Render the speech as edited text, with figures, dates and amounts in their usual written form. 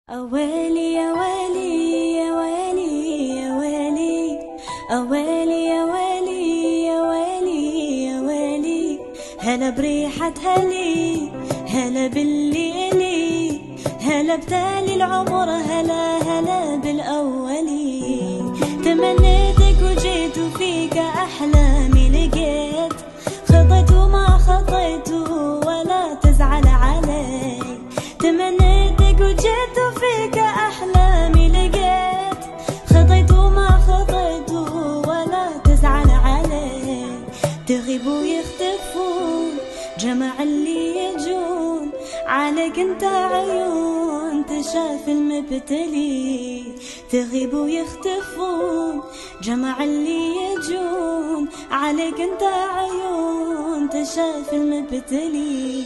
أويلي يا ويلي يا ويلي يا ويلي، أويلي يا ويلي يا ويلي يا ويلي، هلا بريحة هلي، هلا بالليلي، هلا بتالي العمر، هلا هلا بالأولي. تمنيتك وجيت وفيك أحلامي لقيت، خطيت وما خطيت ولا تزعل علي. تمنيتك وجيت وفيك أحلامي لقيت، خطيت وما خطيت ولا تزعل علي. تغيب ويختفون جمع اللي يجون، عليك انت عيون تشاف المبتلي. تغيب ويختفون جمع اللي يجون، عليك انت عيون تشاف المبتلي.